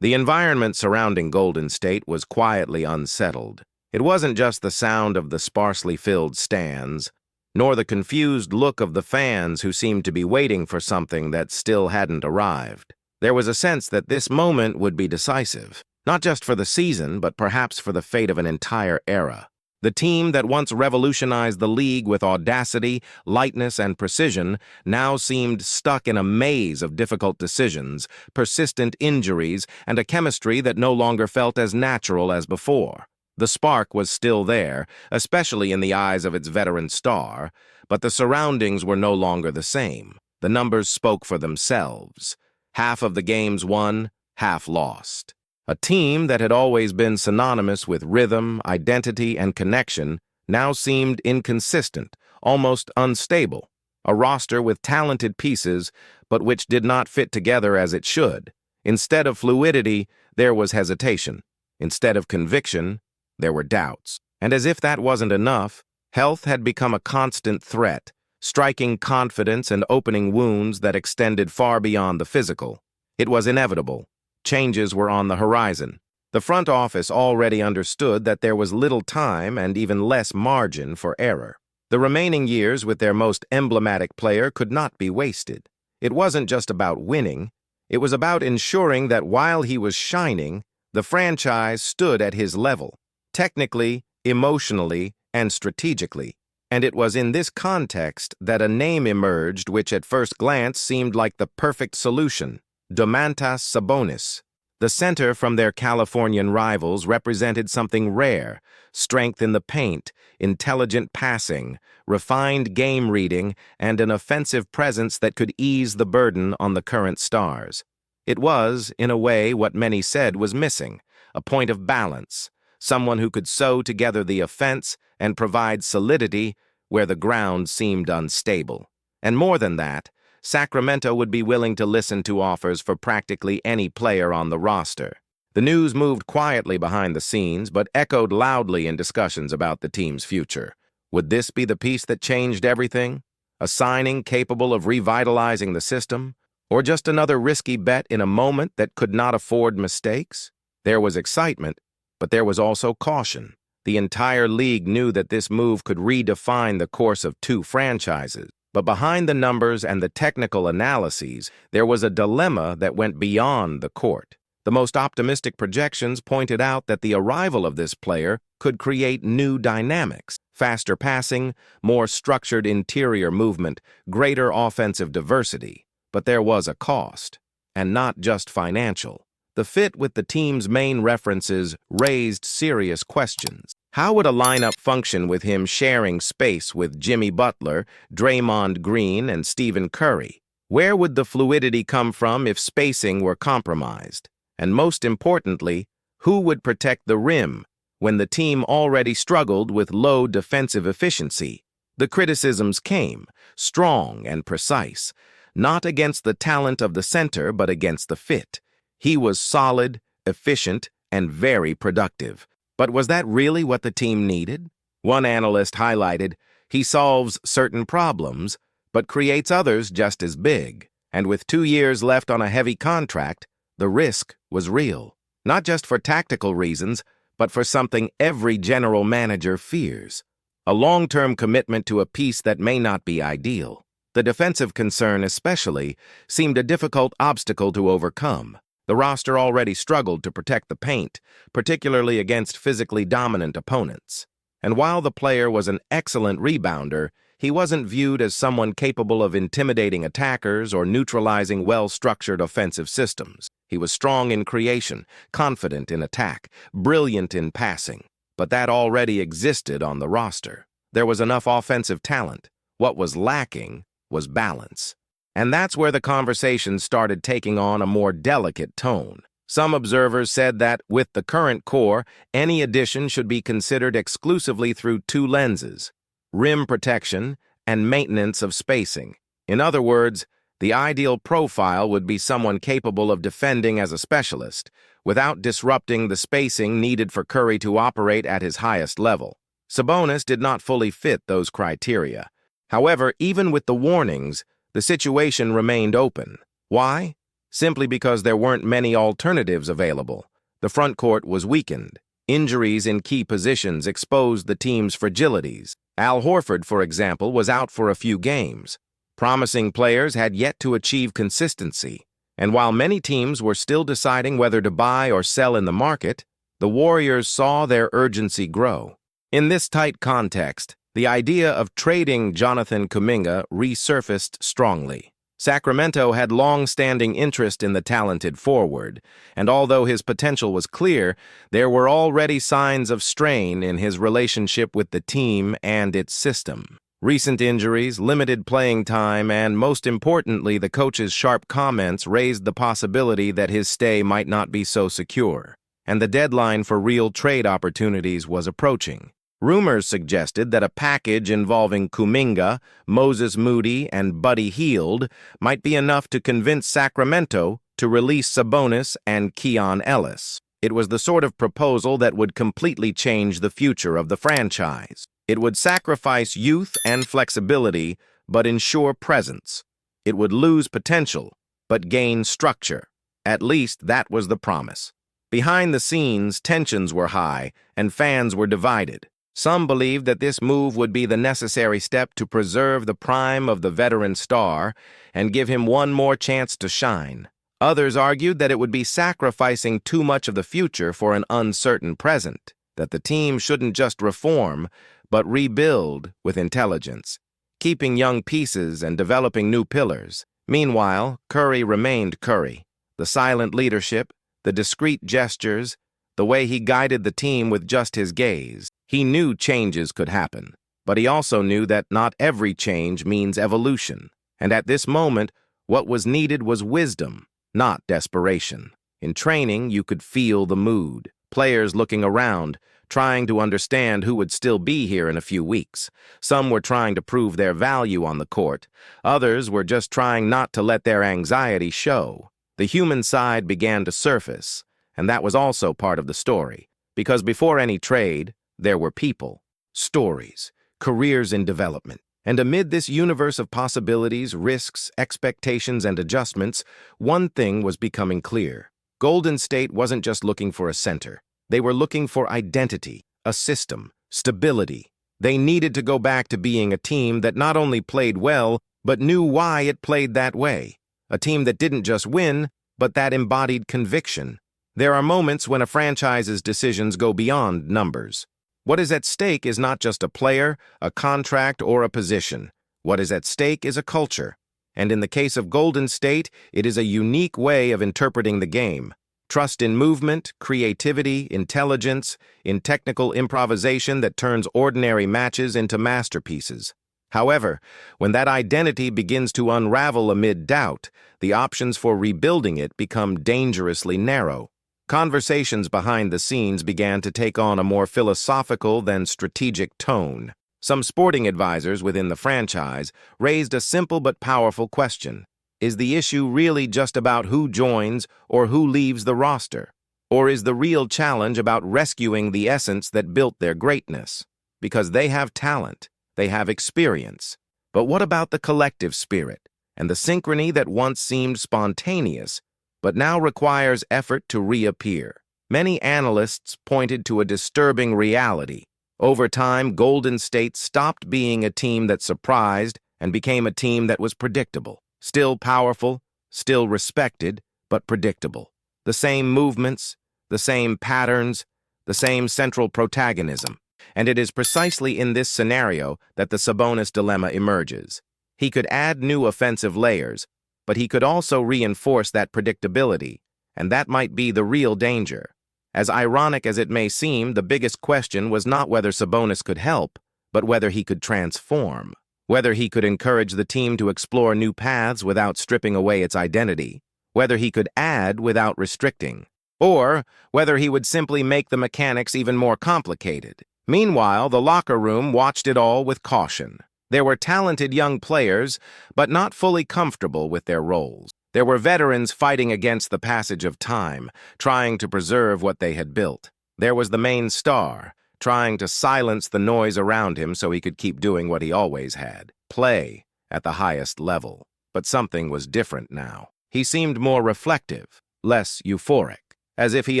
The environment surrounding Golden State was quietly unsettled. It wasn't just the sound of the sparsely filled stands, nor the confused look of the fans who seemed to be waiting for something that still hadn't arrived. There was a sense that this moment would be decisive, not just for the season, but perhaps for the fate of an entire era. The team that once revolutionized the league with audacity, lightness, and precision now seemed stuck in a maze of difficult decisions, persistent injuries, and a chemistry that no longer felt as natural as before. The spark was still there, especially in the eyes of its veteran star, but the surroundings were no longer the same. The numbers spoke for themselves. Half of the games won, half lost. A team that had always been synonymous with rhythm, identity, and connection now seemed inconsistent, almost unstable. A roster with talented pieces, but which did not fit together as it should. Instead of fluidity, there was hesitation. Instead of conviction, there were doubts. And as if that wasn't enough, health had become a constant threat, striking confidence and opening wounds that extended far beyond the physical. It was inevitable. Changes were on the horizon. The front office already understood that there was little time and even less margin for error. The remaining years with their most emblematic player could not be wasted. It wasn't just about winning. It was about ensuring that while he was shining, the franchise stood at his level, technically, emotionally, and strategically. And it was in this context that a name emerged which at first glance seemed like the perfect solution: Domantas Sabonis. The center from their Californian rivals represented something rare: strength in the paint, intelligent passing, refined game reading, and an offensive presence that could ease the burden on the current stars. It was, in a way, what many said was missing: a point of balance, someone who could sew together the offense and provide solidity where the ground seemed unstable. And more than that, Sacramento would be willing to listen to offers for practically any player on the roster. The news moved quietly behind the scenes, but echoed loudly in discussions about the team's future. Would this be the piece that changed everything? A signing capable of revitalizing the system? Or just another risky bet in a moment that could not afford mistakes? There was excitement, but there was also caution. The entire league knew that this move could redefine the course of two franchises. But behind the numbers and the technical analyses, there was a dilemma that went beyond the court. The most optimistic projections pointed out that the arrival of this player could create new dynamics: faster passing, more structured interior movement, greater offensive diversity. But there was a cost, and not just financial. The fit with the team's main references raised serious questions. How would a lineup function with him sharing space with Jimmy Butler, Draymond Green, and Stephen Curry? Where would the fluidity come from if spacing were compromised? And most importantly, who would protect the rim when the team already struggled with low defensive efficiency? The criticisms came, strong and precise, not against the talent of the center, but against the fit. He was solid, efficient, and very productive. But was that really what the team needed? One analyst highlighted, he solves certain problems, but creates others just as big. And with 2 years left on a heavy contract, the risk was real. Not just for tactical reasons, but for something every general manager fears: a long-term commitment to a piece that may not be ideal. The defensive concern especially seemed a difficult obstacle to overcome. The roster already struggled to protect the paint, particularly against physically dominant opponents. And while the player was an excellent rebounder, he wasn't viewed as someone capable of intimidating attackers or neutralizing well-structured offensive systems. He was strong in creation, confident in attack, brilliant in passing. But that already existed on the roster. There was enough offensive talent. What was lacking was balance. And that's where the conversation started taking on a more delicate tone. Some observers said that, with the current core, any addition should be considered exclusively through two lenses: rim protection and maintenance of spacing. In other words, the ideal profile would be someone capable of defending as a specialist, without disrupting the spacing needed for Curry to operate at his highest level. Sabonis did not fully fit those criteria. However, even with the warnings, the situation remained open. Why? simply because there weren't many alternatives available. The front court was weakened. Injuries in key positions exposed the team's fragilities. Al Horford, for example, was out for a few games. Promising players had yet to achieve consistency. And while many teams were still deciding whether to buy or sell in the market, the Warriors saw their urgency grow. In this tight context, the idea of trading Jonathan Kuminga resurfaced strongly. Sacramento had long-standing interest in the talented forward, and although his potential was clear, there were already signs of strain in his relationship with the team and its system. Recent injuries, limited playing time, and most importantly, the coach's sharp comments raised the possibility that his stay might not be so secure, and the deadline for real trade opportunities was approaching. Rumors suggested that a package involving Kuminga, Moses Moody, and Buddy Hield might be enough to convince Sacramento to release Sabonis and Keon Ellis. It was the sort of proposal that would completely change the future of the franchise. It would sacrifice youth and flexibility, but ensure presence. It would lose potential, but gain structure. At least that was the promise. Behind the scenes, tensions were high, and fans were divided. Some believed that this move would be the necessary step to preserve the prime of the veteran star and give him one more chance to shine. Others argued that it would be sacrificing too much of the future for an uncertain present, that the team shouldn't just reform, but rebuild with intelligence, keeping young pieces and developing new pillars. Meanwhile, Curry remained Curry. The silent leadership, the discreet gestures, the way he guided the team with just his gaze. He knew changes could happen, but he also knew that not every change means evolution. And at this moment, what was needed was wisdom, not desperation. In training, you could feel the mood. Players looking around, trying to understand who would still be here in a few weeks. Some were trying to prove their value on the court. Others were just trying not to let their anxiety show. The human side began to surface, and that was also part of the story. Because before any trade, there were people, stories, careers in development. And amid this universe of possibilities, risks, expectations, and adjustments, one thing was becoming clear. Golden State wasn't just looking for a center. They were looking for identity, a system, stability. They needed to go back to being a team that not only played well, but knew why it played that way. A team that didn't just win, but that embodied conviction. There are moments when a franchise's decisions go beyond numbers. What is at stake is not just a player, a contract, or a position. What is at stake is a culture. And in the case of Golden State, it is a unique way of interpreting the game. Trust in movement, creativity, intelligence, in technical improvisation that turns ordinary matches into masterpieces. However, when that identity begins to unravel amid doubt, the options for rebuilding it become dangerously narrow. Conversations behind the scenes began to take on a more philosophical than strategic tone. Some sporting advisors within the franchise raised a simple but powerful question. Is the issue really just about who joins or who leaves the roster? Or is the real challenge about rescuing the essence that built their greatness? Because they have talent, they have experience. But what about the collective spirit and the synchrony that once seemed spontaneous, but now requires effort to reappear? Many analysts pointed to a disturbing reality. Over time, Golden State stopped being a team that surprised and became a team that was predictable. Still powerful, still respected, but predictable. The same movements, the same patterns, the same central protagonism. And it is precisely in this scenario that the Sabonis dilemma emerges. He could add new offensive layers, but he could also reinforce that predictability, and that might be the real danger. As ironic as it may seem, the biggest question was not whether Sabonis could help, but whether he could transform. Whether he could encourage the team to explore new paths without stripping away its identity. Whether he could add without restricting. Or whether he would simply make the mechanics even more complicated. Meanwhile, the locker room watched it all with caution. There were talented young players, but not fully comfortable with their roles. There were veterans fighting against the passage of time, trying to preserve what they had built. There was the main star, trying to silence the noise around him so he could keep doing what he always had, play at the highest level. But something was different now. He seemed more reflective, less euphoric, as if he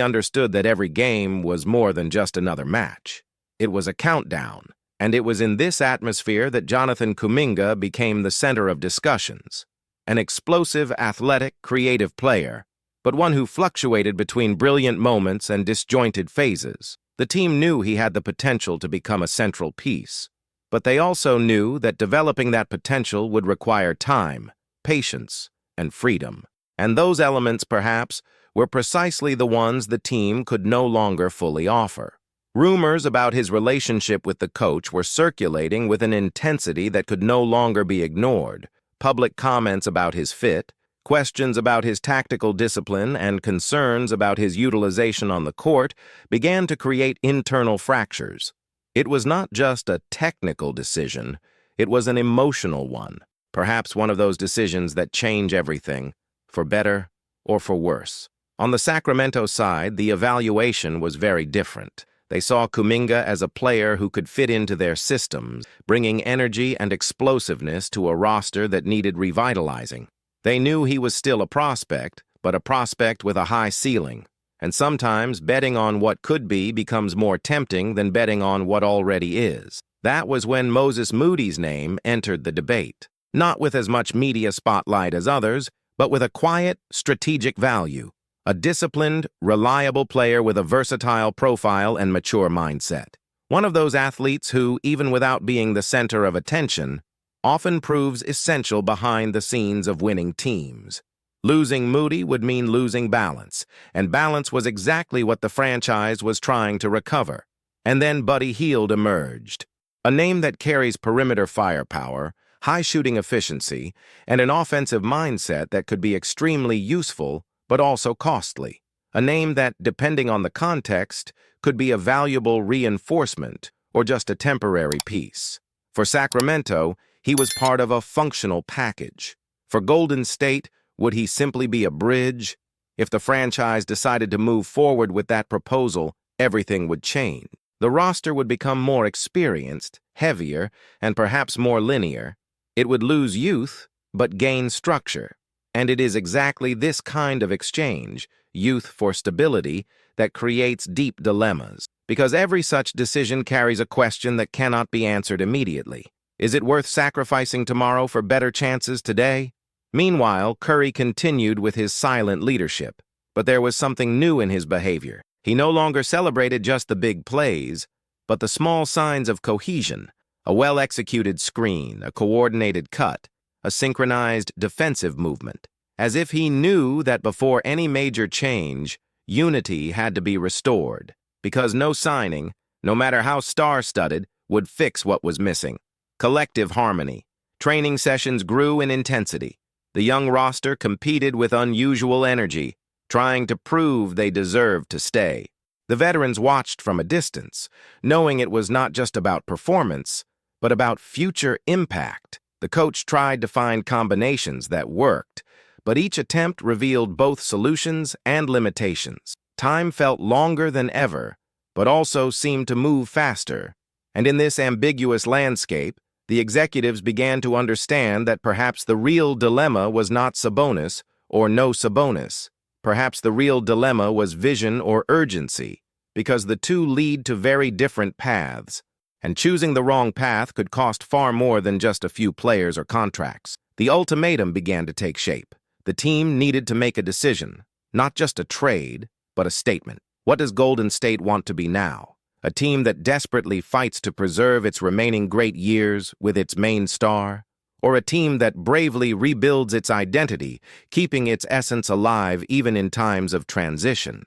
understood that every game was more than just another match. It was a countdown, and it was in this atmosphere that Jonathan Kuminga became the center of discussions. An explosive, athletic, creative player, but one who fluctuated between brilliant moments and disjointed phases. The team knew he had the potential to become a central piece, but they also knew that developing that potential would require time, patience, and freedom. And those elements, perhaps, were precisely the ones the team could no longer fully offer. Rumors about his relationship with the coach were circulating with an intensity that could no longer be ignored. Public comments about his fit, questions about his tactical discipline, and concerns about his utilization on the court began to create internal fractures. It was not just a technical decision, it was an emotional one, perhaps one of those decisions that change everything, for better or for worse. On the Sacramento side, the evaluation was very different. They saw Kuminga as a player who could fit into their systems, bringing energy and explosiveness to a roster that needed revitalizing. They knew he was still a prospect, but a prospect with a high ceiling. And sometimes betting on what could be becomes more tempting than betting on what already is. That was when Moses Moody's name entered the debate. Not with as much media spotlight as others, but with a quiet, strategic value. A disciplined, reliable player with a versatile profile and mature mindset. One of those athletes who, even without being the center of attention, often proves essential behind the scenes of winning teams. Losing Moody would mean losing balance, and balance was exactly what the franchise was trying to recover. And then Buddy Hield emerged. A name that carries perimeter firepower, high shooting efficiency, and an offensive mindset that could be extremely useful but also costly. A name that, depending on the context, could be a valuable reinforcement or just a temporary piece. For Sacramento, he was part of a functional package. For Golden State, would he simply be a bridge? If the franchise decided to move forward with that proposal, everything would change. The roster would become more experienced, heavier, and perhaps more linear. It would lose youth, but gain structure. And it is exactly this kind of exchange, youth for stability, that creates deep dilemmas. Because every such decision carries a question that cannot be answered immediately. Is it worth sacrificing tomorrow for better chances today? Meanwhile, Curry continued with his silent leadership. But there was something new in his behavior. He no longer celebrated just the big plays, but the small signs of cohesion, a well-executed screen, a coordinated cut, a synchronized defensive movement, as if he knew that before any major change, unity had to be restored, because no signing, no matter how star-studded, would fix what was missing. Collective harmony. Training sessions grew in intensity. The young roster competed with unusual energy, trying to prove they deserved to stay. The veterans watched from a distance, knowing it was not just about performance, but about future impact. The coach tried to find combinations that worked, but each attempt revealed both solutions and limitations. Time felt longer than ever, but also seemed to move faster. And in this ambiguous landscape, the executives began to understand that perhaps the real dilemma was not Sabonis or no Sabonis. Perhaps the real dilemma was vision or urgency, because the two lead to very different paths. And choosing the wrong path could cost far more than just a few players or contracts. The ultimatum began to take shape. The team needed to make a decision, not just a trade, but a statement. What does Golden State want to be now? A team that desperately fights to preserve its remaining great years with its main star? Or a team that bravely rebuilds its identity, keeping its essence alive even in times of transition?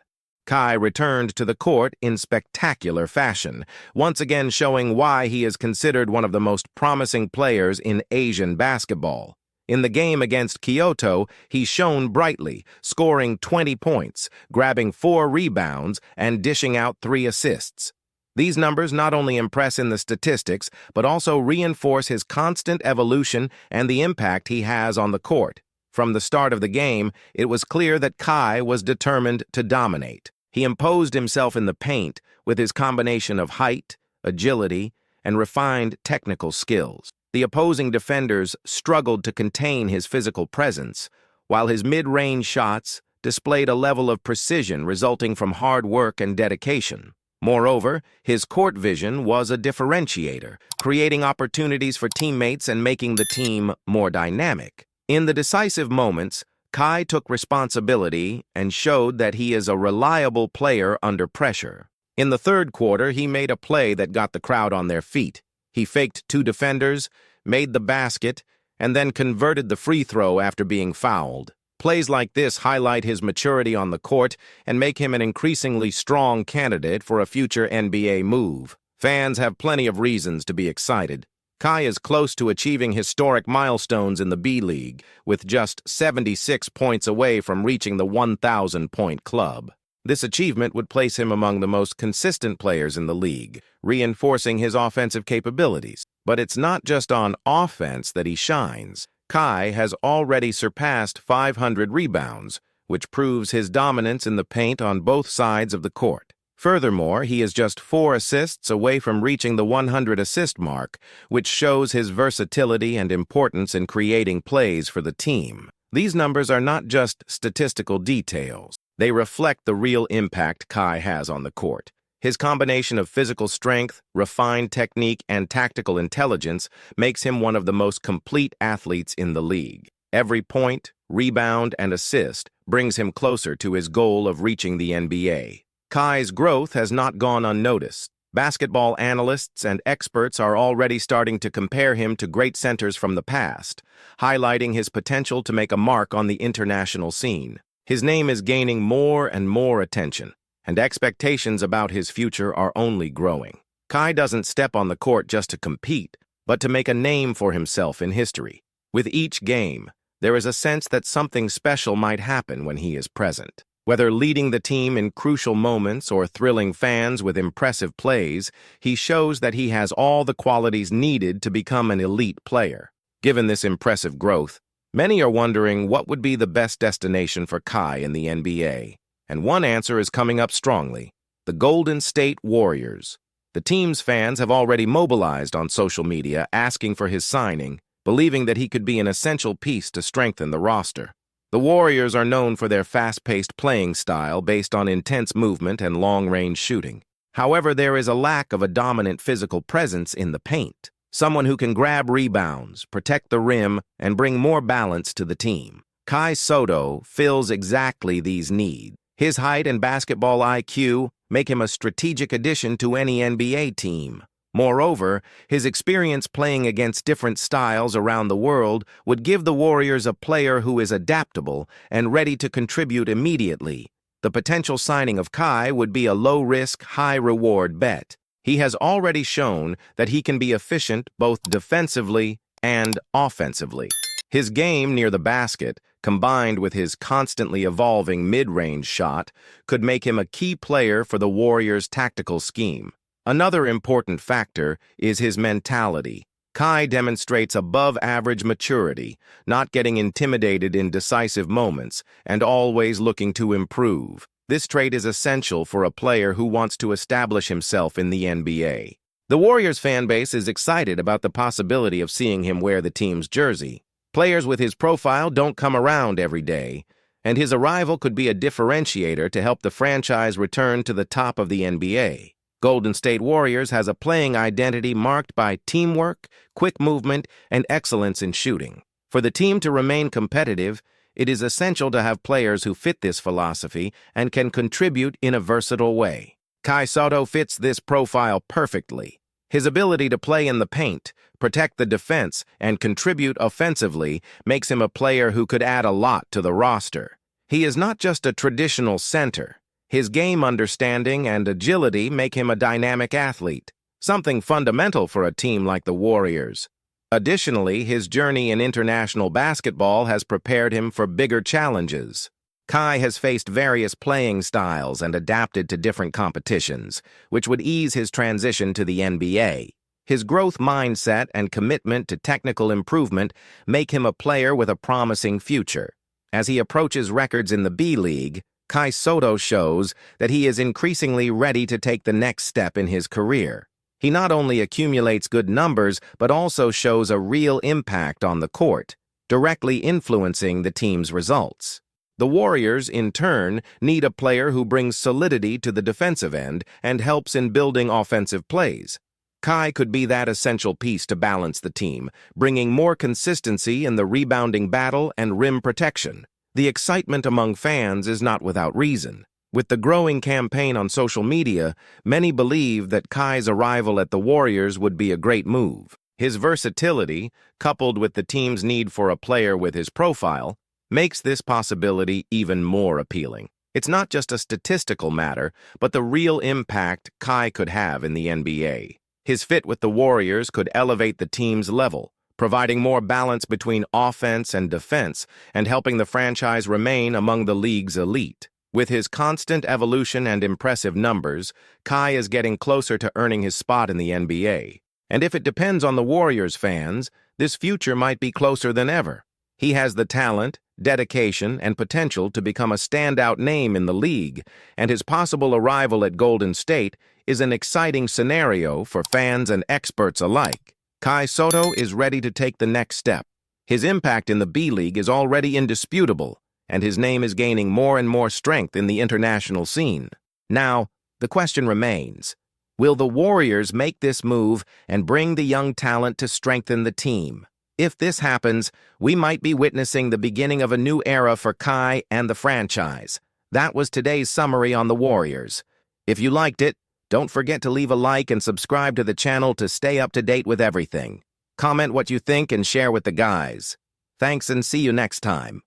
Kai returned to the court in spectacular fashion, once again showing why he is considered one of the most promising players in Asian basketball. In the game against Kyoto, he shone brightly, scoring 20 points, grabbing 4 rebounds, and dishing out 3 assists. These numbers not only impress in the statistics, but also reinforce his constant evolution and the impact he has on the court. From the start of the game, it was clear that Kai was determined to dominate. He imposed himself in the paint with his combination of height, agility, and refined technical skills. The opposing defenders struggled to contain his physical presence, while his mid-range shots displayed a level of precision resulting from hard work and dedication. Moreover, his court vision was a differentiator, creating opportunities for teammates and making the team more dynamic. In the decisive moments, Kai took responsibility and showed that he is a reliable player under pressure. In the third quarter, he made a play that got the crowd on their feet. He faked two defenders, made the basket, and then converted the free throw after being fouled. Plays like this highlight his maturity on the court and make him an increasingly strong candidate for a future NBA move. Fans have plenty of reasons to be excited. Kai is close to achieving historic milestones in the B-League, with just 76 points away from reaching the 1,000-point club. This achievement would place him among the most consistent players in the league, reinforcing his offensive capabilities. But it's not just on offense that he shines. Kai has already surpassed 500 rebounds, which proves his dominance in the paint on both sides of the court. Furthermore, he is just 4 assists away from reaching the 100-assist mark, which shows his versatility and importance in creating plays for the team. These numbers are not just statistical details. They reflect the real impact Kai has on the court. His combination of physical strength, refined technique, and tactical intelligence makes him one of the most complete athletes in the league. Every point, rebound, and assist brings him closer to his goal of reaching the NBA. Kai's growth has not gone unnoticed. Basketball analysts and experts are already starting to compare him to great centers from the past, highlighting his potential to make a mark on the international scene. His name is gaining more and more attention, and expectations about his future are only growing. Kai doesn't step on the court just to compete, but to make a name for himself in history. With each game, there is a sense that something special might happen when he is present. Whether leading the team in crucial moments or thrilling fans with impressive plays, he shows that he has all the qualities needed to become an elite player. Given this impressive growth, many are wondering what would be the best destination for Kai in the NBA. And one answer is coming up strongly: the Golden State Warriors. The team's fans have already mobilized on social media asking for his signing, believing that he could be an essential piece to strengthen the roster. The Warriors are known for their fast-paced playing style based on intense movement and long-range shooting. However, there is a lack of a dominant physical presence in the paint, someone who can grab rebounds, protect the rim, and bring more balance to the team. Sotto fills exactly these needs. His height and basketball IQ make him a strategic addition to any NBA team. Moreover, his experience playing against different styles around the world would give the Warriors a player who is adaptable and ready to contribute immediately. The potential signing of Kai would be a low-risk, high-reward bet. He has already shown that he can be efficient both defensively and offensively. His game near the basket, combined with his constantly evolving mid-range shot, could make him a key player for the Warriors' tactical scheme. Another important factor is his mentality. Kai demonstrates above-average maturity, not getting intimidated in decisive moments, and always looking to improve. This trait is essential for a player who wants to establish himself in the NBA. The Warriors fan base is excited about the possibility of seeing him wear the team's jersey. Players with his profile don't come around every day, and his arrival could be a differentiator to help the franchise return to the top of the NBA. Golden State Warriors has a playing identity marked by teamwork, quick movement, and excellence in shooting. For the team to remain competitive, it is essential to have players who fit this philosophy and can contribute in a versatile way. Sotto fits this profile perfectly. His ability to play in the paint, protect the defense, and contribute offensively makes him a player who could add a lot to the roster. He is not just a traditional center. His game understanding and agility make him a dynamic athlete, something fundamental for a team like the Warriors. Additionally, his journey in international basketball has prepared him for bigger challenges. Kai has faced various playing styles and adapted to different competitions, which would ease his transition to the NBA. His growth mindset and commitment to technical improvement make him a player with a promising future. As he approaches records in the B-League, Sotto shows that he is increasingly ready to take the next step in his career. He not only accumulates good numbers, but also shows a real impact on the court. directly influencing the team's results. The Warriors, in turn, need a player who brings solidity to the defensive end and helps in building offensive plays. Kai could be that essential piece to balance the team, bringing more consistency in the rebounding battle and rim protection. The excitement among fans is not without reason. With the growing campaign on social media, many believe that Kai's arrival at the Warriors would be a great move. His versatility, coupled with the team's need for a player with his profile, makes this possibility even more appealing. It's not just a statistical matter, but the real impact Kai could have in the NBA. His fit with the Warriors could elevate the team's level, providing more balance between offense and defense and helping the franchise remain among the league's elite. With his constant evolution and impressive numbers, Kai is getting closer to earning his spot in the NBA. And if it depends on the Warriors fans, this future might be closer than ever. He has the talent, dedication, and potential to become a standout name in the league, and his possible arrival at Golden State is an exciting scenario for fans and experts alike. Kai Sotto is ready to take the next step. His impact in the B-League is already indisputable, and his name is gaining more and more strength in the international scene. Now, the question remains, will the Warriors make this move and bring the young talent to strengthen the team? If this happens, we might be witnessing the beginning of a new era for Kai and the franchise. That was today's summary on the Warriors. If you liked it, don't forget to leave a like and subscribe to the channel to stay up to date with everything. Comment what you think and share with the guys. Thanks and see you next time.